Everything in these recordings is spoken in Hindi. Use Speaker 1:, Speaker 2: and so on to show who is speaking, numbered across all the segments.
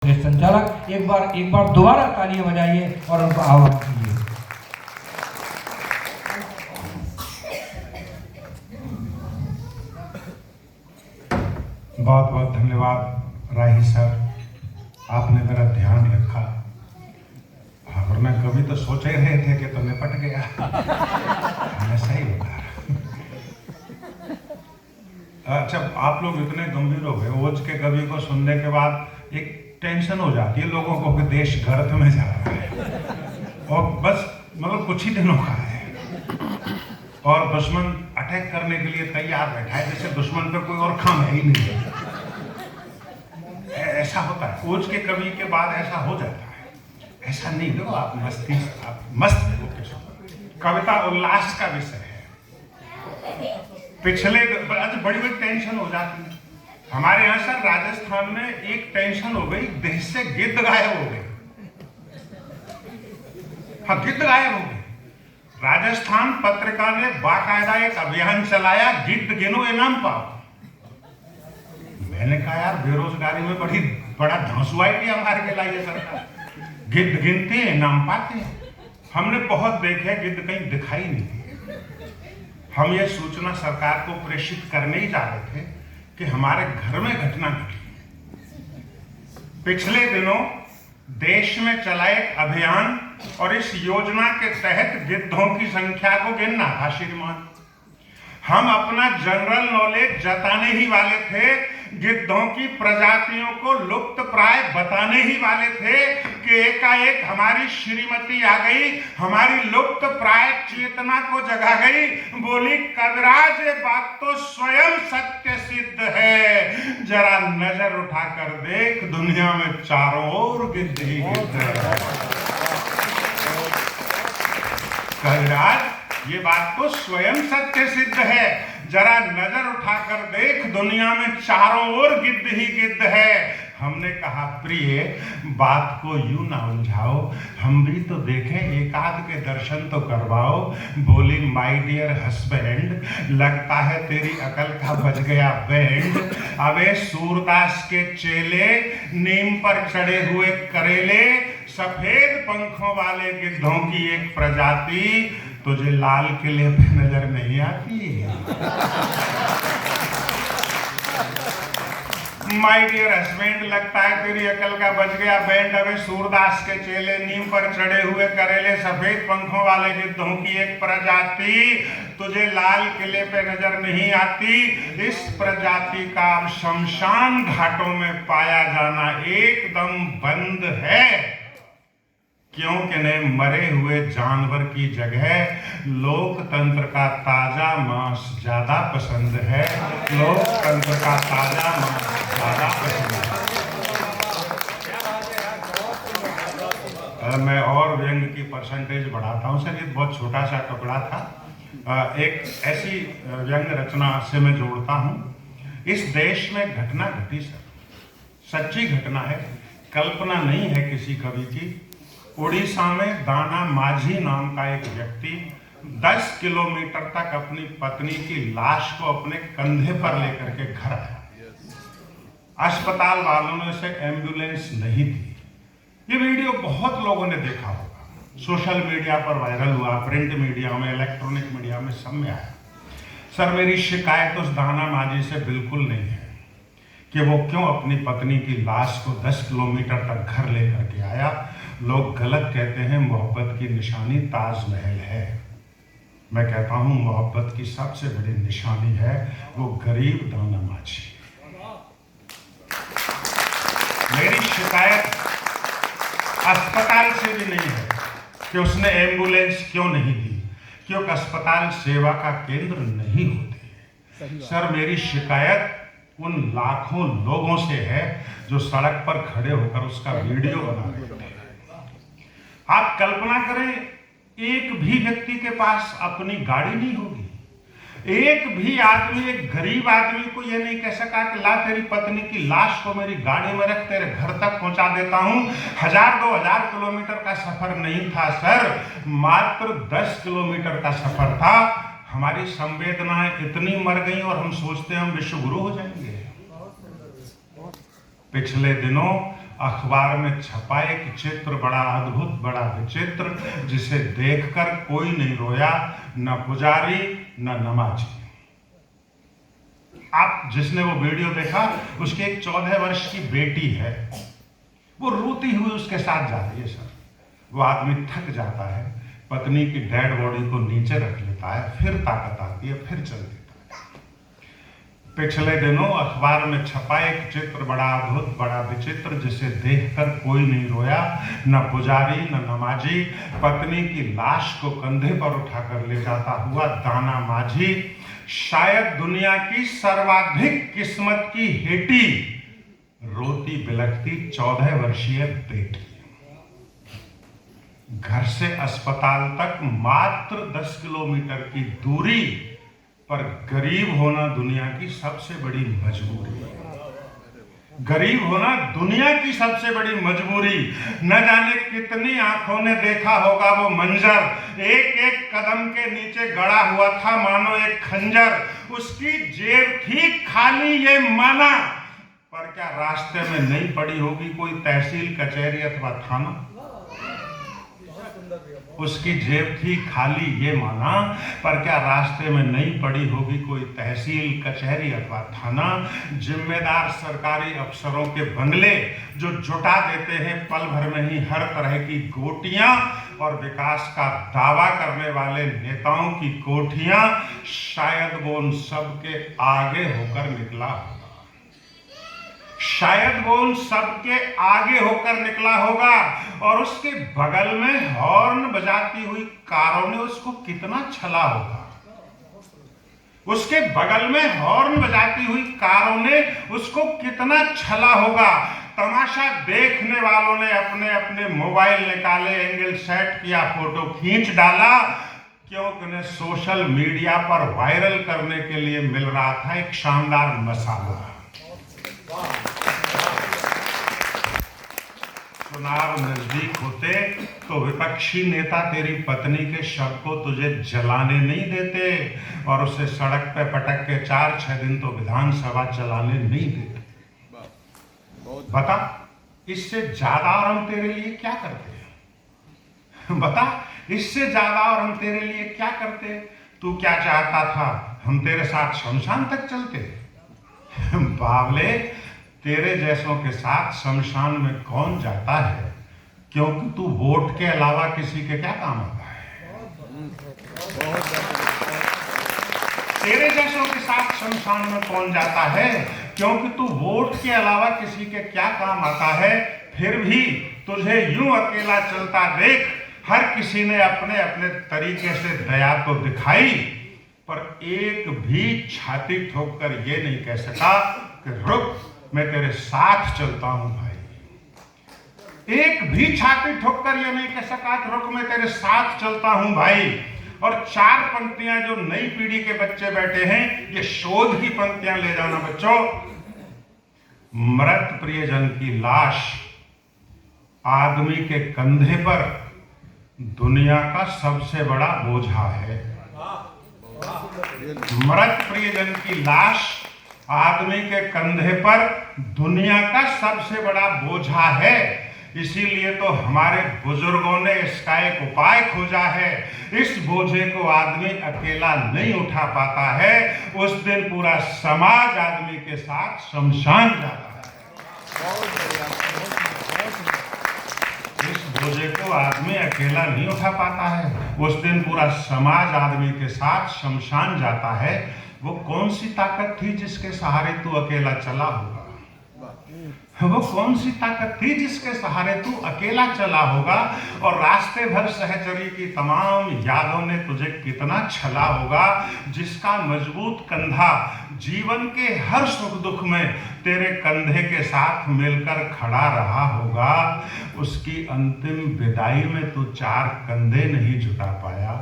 Speaker 1: संचालक एक बार दोबारा तालियां बजाइए और उनको आह्वान कीजिए।
Speaker 2: बहुत बहुत धन्यवाद राही सर, आपने मेरा ध्यान रखा। और मैं कभी तो सोच ही रहे थे कि तो निपट गया। ऐसा ही होता है। अच्छा, आप लोग इतने गंभीर हो गए, ओज के कवि को सुनने के बाद एक टेंशन हो जाती है लोगों को कि देश गर्त में जा रहा है और बस मतलब कुछ ही दिनों का है और दुश्मन अटैक करने के लिए तैयार बैठा है, जैसे दुश्मन पे कोई और काम है ही नहीं। ऐसा होता है, ओज के कवि के बाद ऐसा हो जाता है। ऐसा नहीं, देखो आप मस्त होके सुनो। कविता उल्लास का विषय है। पिछले बड़ी बड़ी टेंशन हो जाती है हमारे यहाँ सर। राजस्थान में एक टेंशन हो गई, देश से गिद्ध गायब हो गए। हाँ, गिद्ध गायब हो गए। राजस्थान पत्रिका ने बाकायदा एक अभियान चलाया, गिद्ध गिनो इनाम पाओ। मैंने कहा यार, बेरोजगारी में बड़ा धांसू आइडिया मार के लाई है सरकार। गिद्ध गिनते हैं, इनाम पाते हैं। हमने बहुत देखे, गिद्ध कहीं दिखाई नहीं दिए। हम ये सूचना सरकार को प्रेषित करने ही जा रहे थे कि हमारे घर में घटना घटी। पिछले दिनों देश में चला एक अभियान और इस योजना के तहत गिद्धों की संख्या को गिनना था श्रीमान। हम अपना जनरल नॉलेज जताने ही वाले थे, गिद्धों की प्रजातियों को लुप्त प्राय बताने ही वाले थे कि एकाएक हमारी श्रीमती आ गई, हमारी लुप्त प्राय चेतना को जगा गई। बोली, कविराज ये बात तो स्वयं सत्य सिद्ध है, जरा नजर उठाकर देख, दुनिया में चारों ओर गिद्ध ही गिद्ध है। कविराज ये बात तो स्वयं सत्य सिद्ध है, जरा नजर उठाकर देख, दुनिया में चारों ओर गिद्ध ही गिद्ध है। हमने कहा, प्रिय बात को यूं ना उलझाओ, हम भी तो देखें, एकाध के दर्शन तो करवाओ। बोली, माय डियर हस्बैंड, लगता है तेरी अकल का बज गया बैंड। अबे सूरदास के चेले, नीम पर चढ़े हुए करेले, सफेद पंखों वाले गिद्धों की एक प्रजाति, तुझे लाल किले पे नजर नहीं आती? माय डियर हस्बैंड, लगता है तेरी अकल का बज गया बैंड। अबे सूरदास के चेले, नीम पर चढ़े हुए करेले, सफेद पंखों वाले गिद्धों की एक प्रजाति, तुझे लाल किले पे नजर नहीं आती? इस प्रजाति का शमशान घाटों में पाया जाना एकदम बंद है, क्योंकि ने मरे हुए जानवर की जगह लोकतंत्र का ताजा मांस ज्यादा पसंद है। लोकतंत्र का ताजा मांस ज्यादा पसंद है। मैं और व्यंग की परसेंटेज बढ़ाता हूं सर, ये बहुत छोटा सा टुकड़ा था। एक ऐसी व्यंग रचना से मैं जोड़ता हूं। इस देश में घटना घटी सर, सच्ची घटना है, कल्पना नहीं है किसी कवि की। उड़ीसा में दाना माझी नाम का एक व्यक्ति 10 किलोमीटर तक अपनी पत्नी की लाश को अपने कंधे पर लेकर के घर आया। अस्पताल वालों ने से एम्बुलेंस नहीं थी। ये वीडियो बहुत लोगों ने देखा होगा, सोशल मीडिया पर वायरल हुआ, प्रिंट मीडिया में, इलेक्ट्रॉनिक मीडिया में, सब में आया। सर, मेरी शिकायत उस दाना माझी से बिल्कुल नहीं है कि वो क्यों अपनी पत्नी की लाश को 10 किलोमीटर तक घर लेकर के आया। लोग गलत कहते हैं मोहब्बत की निशानी ताजमहल है। मैं कहता हूं मोहब्बत की सबसे बड़ी निशानी है वो गरीब दाना माझी। मेरी शिकायत अस्पताल से भी नहीं है कि उसने एम्बुलेंस क्यों नहीं दी, क्योंकि अस्पताल सेवा का केंद्र नहीं होते। सर, मेरी शिकायत उन लाखों लोगों से है जो सड़क पर खड़े होकर उसका वीडियो बना रहे थे। आप कल्पना करें, एक भी व्यक्ति के पास अपनी गाड़ी नहीं होगी। एक भी आदमी, एक गरीब आदमी को यह नहीं कह सका कि ला तेरी पत्नी की लाश को मेरी गाड़ी में रख, तेरे घर तक पहुंचा देता हूं। 1000-2000 किलोमीटर का सफर नहीं था सर, मात्र 10 किलोमीटर का सफर था। हमारी संवेदनाएं इतनी मर गई और हम सोचते हैं हम विश्व गुरु हो जाएंगे। पिछले दिनों अखबार में छपा एक चित्र बड़ा अद्भुत, बड़ा विचित्र, जिसे देखकर कोई नहीं रोया, न पुजारी न नमाजी। आप जिसने वो वीडियो देखा, उसकी एक 14 वर्ष की बेटी है, वो रोती हुई उसके साथ जा रही है सर। वो आदमी थक जाता है, पत्नी की डेड बॉडी को नीचे रख लेता है, फिर ताकत आती है, फिर चल देता है। पिछले दिनों अखबार में छपा एक चित्र बड़ा अद्भुत, बड़ा विचित्र, जिसे देखकर कोई नहीं रोया, न पुजारी न नमाजी। पत्नी की लाश को कंधे पर उठाकर ले जाता हुआ दाना माझी, शायद दुनिया की सर्वाधिक किस्मत की हेटी, रोती बिलखती 14 वर्षीय बेटी। घर से अस्पताल तक मात्र 10 किलोमीटर की दूरी पर गरीब होना दुनिया की सबसे बड़ी मजबूरी है। गरीब होना दुनिया की सबसे बड़ी मजबूरी। न जाने कितनी आंखों ने देखा होगा वो मंजर, एक एक कदम के नीचे गड़ा हुआ था मानो एक खंजर। उसकी जेब थी खाली ये माना, पर क्या रास्ते में नहीं पड़ी होगी कोई तहसील कचहरी अथवा थाना? उसकी जेब थी खाली ये माना, पर क्या रास्ते में नहीं पड़ी होगी कोई तहसील कचहरी अथवा थाना? जिम्मेदार सरकारी अफसरों के बंगले जो जुटा देते हैं पल भर में ही हर तरह की गोटियां, और विकास का दावा करने वाले नेताओं की कोठियां, शायद वो उन सब के आगे होकर निकला होगा। शायद वो उन सबके आगे होकर निकला होगा, और उसके बगल में हॉर्न बजाती हुई कारों ने उसको कितना छला होगा। उसके बगल में हॉर्न बजाती हुई कारों ने उसको कितना छला होगा। तमाशा देखने वालों ने अपने अपने मोबाइल निकाले, एंगल सेट किया, फोटो खींच डाला, क्योंकि उन्हें सोशल मीडिया पर वायरल करने के लिए मिल रहा था एक शानदार मसाला। चुनाव नजदीक होते तो विपक्षी नेता तेरी पत्नी के शव को तुझे जलाने नहीं देते, और उसे सड़क पे पटक के 4-6 दिन तो विधानसभा चलाने नहीं देते। बता, इससे ज्यादा और हम तेरे लिए क्या करते हैं? बता, इससे ज्यादा और हम तेरे लिए क्या करते? तू क्या चाहता था, हम तेरे साथ शमशान तक चलते? बावले, तेरे जैसों के साथ शमशान में कौन जाता है, क्योंकि तू वोट के अलावा किसी के क्या काम आता है? तेरे जैसों के साथ शमशान में कौन जाता है, क्योंकि तू वोट के अलावा किसी के क्या काम आता है। फिर भी तुझे यूं अकेला चलता देख हर किसी ने अपने अपने तरीके से दया तो दिखाई, पर एक भी छाती ठोककर ये नहीं कह सका कि रुक, मैं तेरे साथ चलता हूं भाई। एक भी छाती ठोककर ये नहीं कह सका कि रुक, मैं तेरे साथ चलता हूं भाई। और 4 पंक्तियां जो नई पीढ़ी के बच्चे बैठे हैं, ये शोध की पंक्तियां ले जाना बच्चों। मृत प्रियजन की लाश आदमी के कंधे पर दुनिया का सबसे बड़ा बोझा है। मृत प्रियजन की लाश आदमी के कंधे पर दुनिया का सबसे बड़ा बोझा है। इसीलिए तो हमारे बुजुर्गों ने इसका एक उपाय खोजा है। इस बोझे को आदमी अकेला नहीं उठा पाता है, उस दिन पूरा समाज आदमी के साथ शमशान जाता है। इस बोझे को आदमी अकेला नहीं उठा पाता है, उस दिन पूरा समाज आदमी के साथ शमशान जाता है। वो कौन सी ताकत थी जिसके सहारे तू अकेला चला होगा? वो कौन सी ताकत थी जिसके सहारे तू अकेला चला होगा? और रास्ते भर सहचरी की तमाम यादों ने तुझे कितना छला होगा, जिसका मजबूत कंधा जीवन के हर सुख दुख में तेरे कंधे के साथ मिलकर खड़ा रहा होगा। उसकी अंतिम विदाई में तू 4 कंधे नहीं जुटा पाया,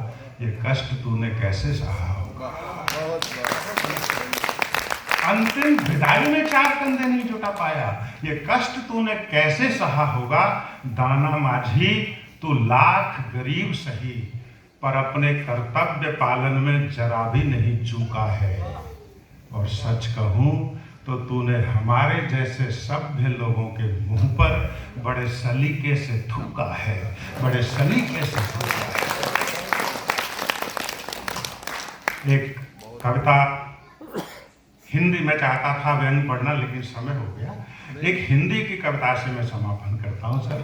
Speaker 2: ये कष्ट तूने कैसे सहा होगा? अंतिम विदाई में 4 कंधे नहीं जुटा पाया, ये कष्ट तूने कैसे सहा होगा? दाना माझी, तू लाख गरीब सही, पर अपने कर्तव्य पालन में जरा भी नहीं चूका है। और सच कहूं तो तूने हमारे जैसे सभ्य लोगों के मुंह पर बड़े सलीके से थूका है, बड़े सलीके से थूका है। एक कविता हिंदी में चाहता था व्यंग पढ़ना, लेकिन समय हो गया। एक हिंदी की कविता से मैं समापन करता हूं सर।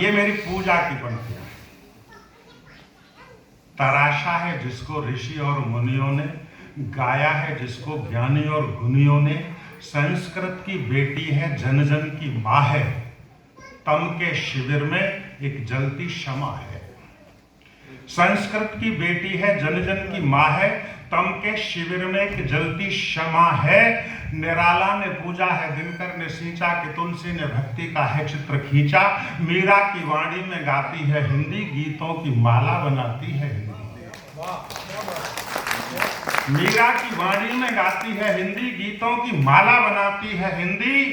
Speaker 2: ये मेरी पूजा की पंक्तियां हैं। तराशा है जिसको ऋषि और मुनियों ने, गाया है जिसको ज्ञानी और गुनियों ने, संस्कृत की बेटी है जन जन की माँ है, तम के शिविर में एक जलती शमा है। संस्कृत की बेटी है जन जन की माँ है, तम के शिविर में एक जलती शमा है। निराला ने पूजा है, दिनकर ने सींचा, कि तुलसी ने भक्ति का है चित्र खींचा। मीरा की वाणी में गाती है हिंदी, गीतों की माला बनाती है हिंदी। मीरा की वाणी में गाती है हिंदी, गीतों की माला बनाती है हिंदी।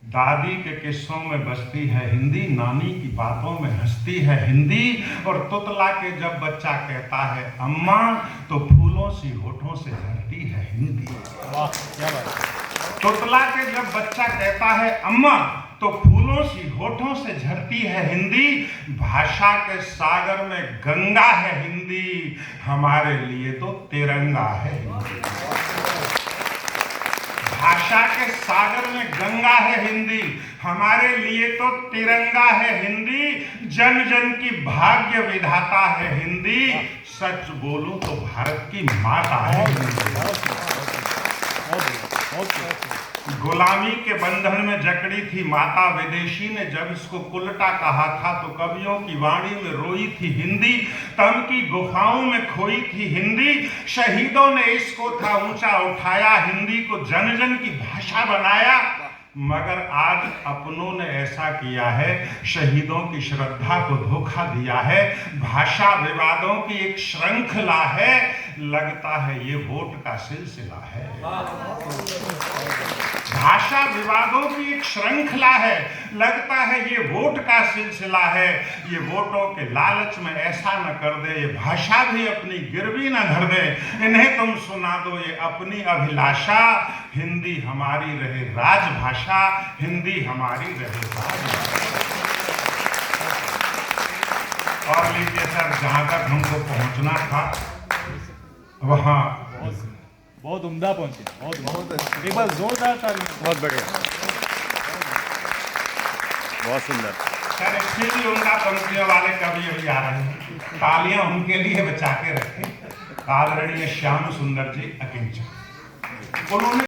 Speaker 2: दादी के किस्सों में बसती है हिंदी, नानी की बातों में हंसती है हिंदी। और तुतला के जब बच्चा कहता है अम्मा, तो फूलों सी होठों से झरती है हिंदी। तुतला के जब बच्चा कहता है अम्मा, तो फूलों सी होठों से झरती है हिंदी। भाषा के सागर में गंगा है हिंदी, हमारे लिए तो तिरंगा है हिंदी। भाषा के सागर में गंगा है हिंदी, हमारे लिए तो तिरंगा है हिंदी। जन जन की भाग्य विधाता है हिंदी, सच बोलूं तो भारत की माता है हिंदी। गुलामी के बंधन में जकड़ी थी माता विदेशी ने, जब इसको उल्टा कहा था तो कवियों की वाणी में रोई थी हिंदी। तम की गुफाओं में खोई थी हिंदी, शहीदों ने इसको था ऊंचा उठाया, हिंदी को जन जन की भाषा बनाया। मगर आज अपनों ने ऐसा किया है, शहीदों की श्रद्धा को धोखा दिया है। भाषा विवादों की एक श्रृंखला है, लगता है ये वोट का सिलसिला है। भाषा विवादों की एक श्रृंखला है, लगता है ये वोट का सिलसिला है। ये वोटों के लालच में ऐसा न कर दे, ये भाषा भी अपनी गिरवी न धर दे। इन्हें तुम सुना दो ये अपनी अभिलाषा, हिंदी हमारी रहे राजभाषा, हिंदी हमारी रहे राजभाषा। और लीजिए सर, जहां तक हमको पहुंचना था वहां
Speaker 3: बहुत उम्दा पहुंचे, बहुत एक बार जोरदार तालियां।
Speaker 4: बहुत बढ़िया, बहुत सुंदर।
Speaker 2: सर एक्चुअली उनका पंक्तियों वाले कवि अभी आ रहे हैं, तालियां उनके लिए बचा के रखें। आदरणीय श्याम सुंदर जी अकिंचन, उन्होंने